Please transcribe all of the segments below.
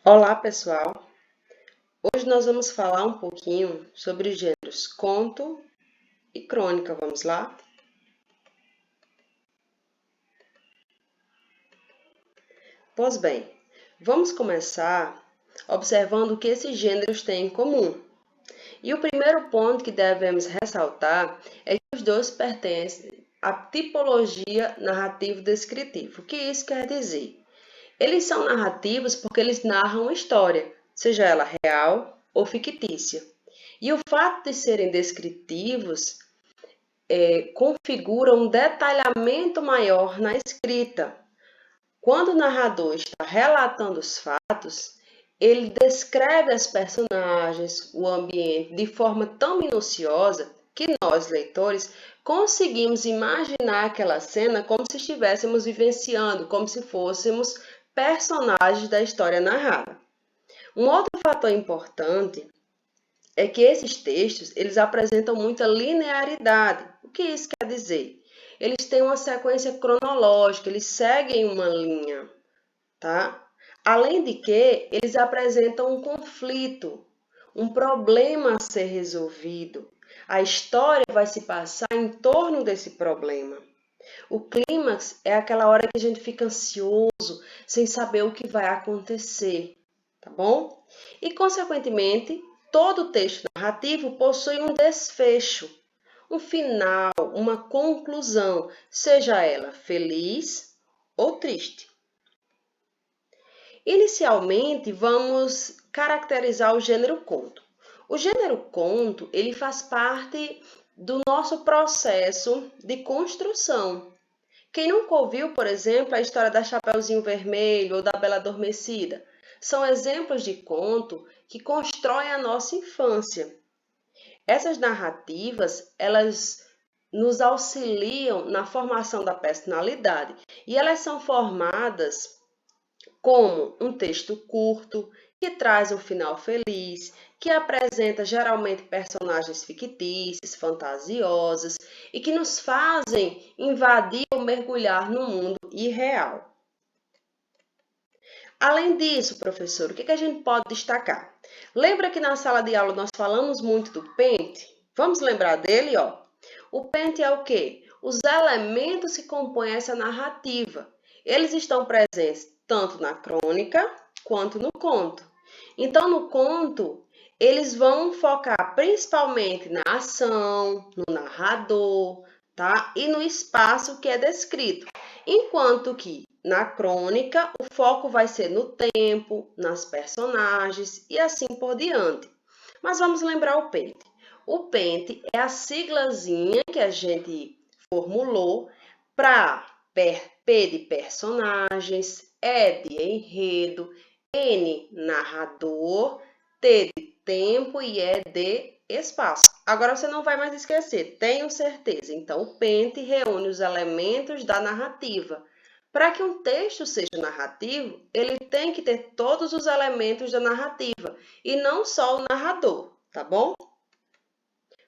Olá, pessoal! Hoje nós vamos falar um pouquinho sobre os gêneros conto e crônica. Vamos lá? Pois bem, vamos começar observando o que esses gêneros têm em comum. E o primeiro ponto que devemos ressaltar é que os dois pertencem à tipologia narrativo-descritiva. O que isso quer dizer? Eles são narrativos porque eles narram uma história, seja ela real ou fictícia. E o fato de serem descritivos configura um detalhamento maior na escrita. Quando o narrador está relatando os fatos, ele descreve as personagens, o ambiente de forma tão minuciosa que nós, leitores, conseguimos imaginar aquela cena como se estivéssemos vivenciando, como se fôssemos personagens da história narrada. Um outro fator importante é que esses textos, eles apresentam muita linearidade. O que isso quer dizer? Eles têm uma sequência cronológica, eles seguem uma linha, tá? Além de que, eles apresentam um conflito, um problema a ser resolvido. A história vai se passar em torno desse problema. O clímax é aquela hora que a gente fica ansioso, sem saber o que vai acontecer, tá bom? E, consequentemente, todo texto narrativo possui um desfecho, um final, uma conclusão, seja ela feliz ou triste. Inicialmente, vamos caracterizar o gênero conto. O gênero conto, ele faz parte do nosso processo de construção. Quem nunca ouviu, por exemplo, a história da Chapeuzinho Vermelho ou da Bela Adormecida? São exemplos de conto que constroem a nossa infância. Essas narrativas, elas nos auxiliam na formação da personalidade e elas são formadas como um texto curto, que traz um final feliz, que apresenta geralmente personagens fictícios, fantasiosas e que nos fazem invadir ou mergulhar no mundo irreal. Além disso, professor, o que a gente pode destacar? Lembra que na sala de aula nós falamos muito do pente? Vamos lembrar dele, ó. O pente é o quê? Os elementos que compõem essa narrativa. Eles estão presentes tanto na crônica quanto no conto. Então, no conto, eles vão focar principalmente na ação, no narrador, tá? E no espaço que é descrito. Enquanto que na crônica, o foco vai ser no tempo, nas personagens e assim por diante. Mas vamos lembrar o pente. O pente é a siglazinha que a gente formulou para P de personagens, E de enredo, N narrador, T de tempo e E de espaço. Agora você não vai mais esquecer, tenho certeza. Então, o pente reúne os elementos da narrativa. Para que um texto seja narrativo, ele tem que ter todos os elementos da narrativa e não só o narrador, tá bom?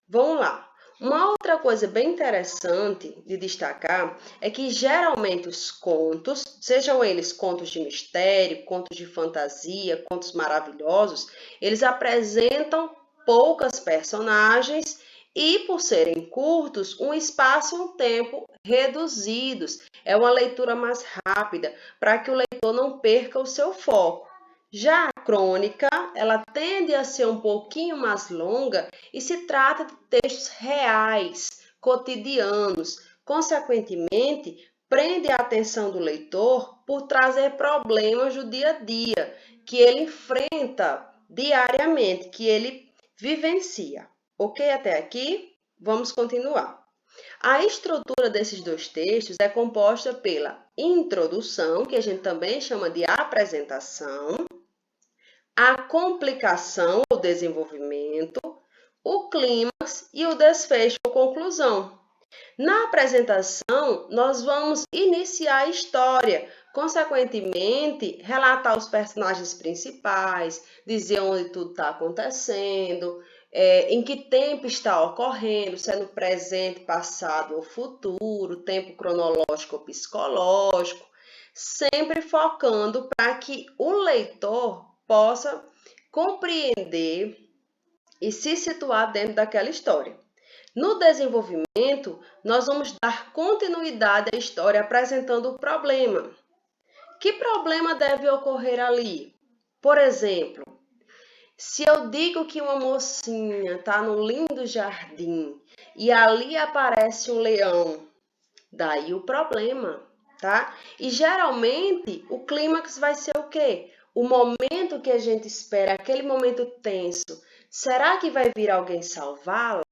Vamos lá. Uma outra coisa bem interessante de destacar é que geralmente os contos, sejam eles contos de mistério, contos de fantasia, contos maravilhosos, eles apresentam poucas personagens e, por serem curtos, um espaço e um tempo reduzidos. É uma leitura mais rápida, para que o leitor não perca o seu foco. Já a crônica, ela tende a ser um pouquinho mais longa e se trata de textos reais, cotidianos. Consequentemente, prende a atenção do leitor por trazer problemas do dia a dia que ele enfrenta diariamente, que ele vivencia. Ok até aqui? Vamos continuar. A estrutura desses dois textos é composta pela introdução, que a gente também chama de apresentação, a complicação, o desenvolvimento, o clímax e o desfecho ou conclusão. Na apresentação, nós vamos iniciar a história, consequentemente, relatar os personagens principais, dizer onde tudo está acontecendo, em que tempo está ocorrendo, se é no presente, passado ou futuro, tempo cronológico ou psicológico, sempre focando para que o leitor possa compreender e se situar dentro daquela história. No desenvolvimento, nós vamos dar continuidade à história apresentando o problema. Que problema deve ocorrer ali? Por exemplo, se eu digo que uma mocinha está no lindo jardim e ali aparece um leão, daí o problema, tá? E geralmente o clímax vai ser o quê? O momento que a gente espera, aquele momento tenso. Será que vai vir alguém salvá-la?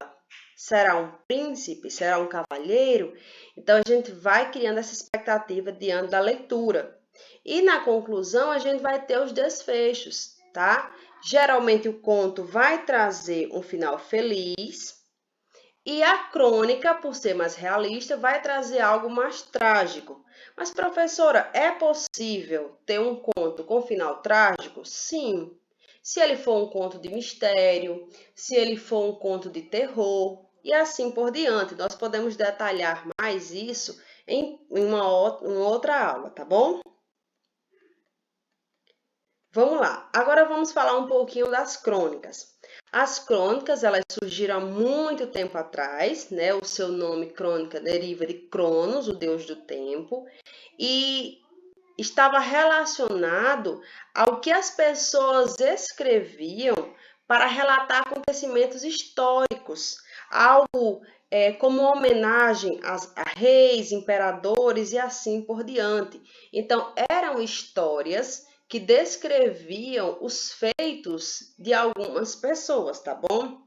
Será um príncipe? Será um cavalheiro? Então a gente vai criando essa expectativa diante da leitura. E na conclusão a gente vai ter os desfechos, tá? Geralmente o conto vai trazer um final feliz e a crônica, por ser mais realista, vai trazer algo mais trágico. Mas, professora, é possível ter um conto com final trágico? Sim. Se ele for um conto de mistério, se ele for um conto de terror e assim por diante. Nós podemos detalhar mais isso em uma outra aula, tá bom? Vamos lá. Agora vamos falar um pouquinho das crônicas. As crônicas, elas surgiram há muito tempo atrás, né? O seu nome crônica deriva de Cronos, o deus do tempo, e estava relacionado ao que as pessoas escreviam para relatar acontecimentos históricos, algo como homenagem a reis, imperadores e assim por diante. Então, eram histórias que descreviam os feitos de algumas pessoas, tá bom?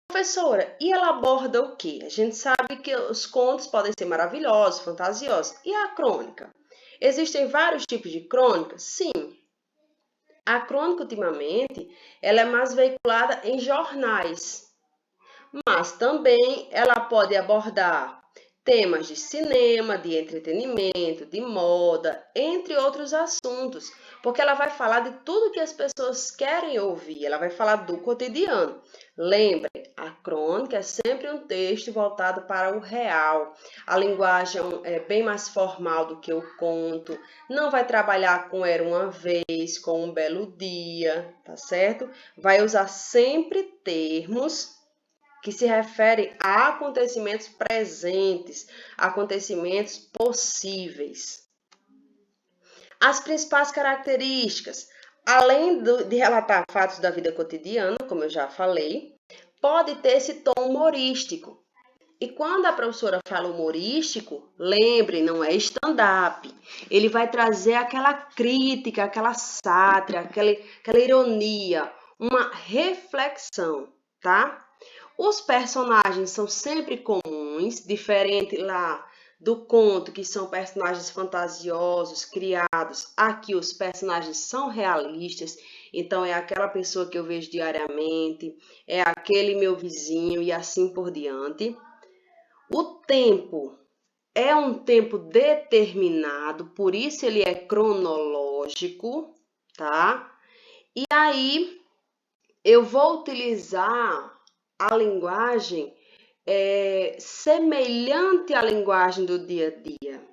Professora, e ela aborda o quê? A gente sabe que os contos podem ser maravilhosos, fantasiosos. E a crônica? Existem vários tipos de crônica? Sim. A crônica, ultimamente, ela é mais veiculada em jornais, mas também ela pode abordar temas de cinema, de entretenimento, de moda, entre outros assuntos, porque ela vai falar de tudo que as pessoas querem ouvir, ela vai falar do cotidiano. Lembre, a crônica é sempre um texto voltado para o real. A linguagem é bem mais formal do que o conto, não vai trabalhar com era uma vez, com um belo dia, tá certo? Vai usar sempre termos que se referem a acontecimentos presentes, acontecimentos possíveis. As principais características, além de relatar fatos da vida cotidiana, como eu já falei, pode ter esse tom humorístico. E quando a professora fala humorístico, lembre, não é stand-up. Ele vai trazer aquela crítica, aquela sátira, aquela ironia, uma reflexão, tá? Os personagens são sempre comuns, diferente lá do conto, que são personagens fantasiosos, criados. Aqui os personagens são realistas, então é aquela pessoa que eu vejo diariamente, é aquele meu vizinho e assim por diante. O tempo é um tempo determinado, por isso ele é cronológico, tá? E aí eu vou utilizar a linguagem semelhante à linguagem do dia a dia.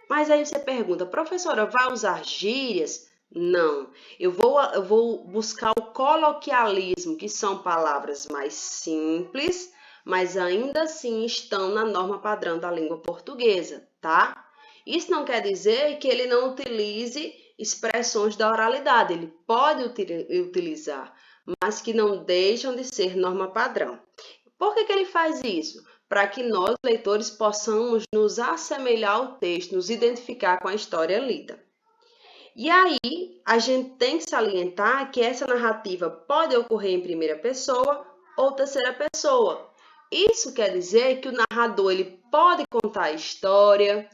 Mas aí você pergunta, professora, vai usar gírias? Não, eu vou buscar o coloquialismo, que são palavras mais simples, mas ainda assim estão na norma padrão da língua portuguesa, tá? Isso não quer dizer que ele não utilize expressões da oralidade, ele pode utilizar, mas que não deixam de ser norma padrão. Por que ele faz isso? Para que nós, leitores, possamos nos assemelhar ao texto, nos identificar com a história lida. E aí, a gente tem que salientar que essa narrativa pode ocorrer em primeira pessoa ou terceira pessoa. Isso quer dizer que o narrador ele pode contar a história,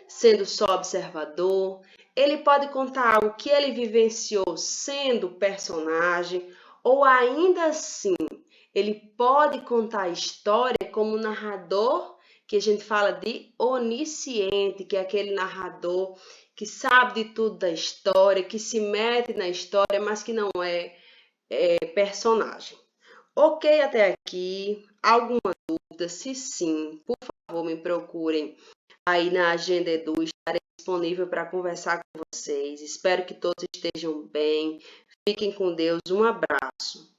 sendo só observador, ele pode contar algo que ele vivenciou sendo personagem, ou ainda assim, ele pode contar a história como narrador, que a gente fala de onisciente, que é aquele narrador que sabe de tudo da história, que se mete na história, mas que não é personagem. Ok até aqui? Alguma dúvida? Se sim, por favor, me procurem aí na Agenda Edu, estarei disponível para conversar com vocês. Espero que todos estejam bem. Fiquem com Deus. Um abraço.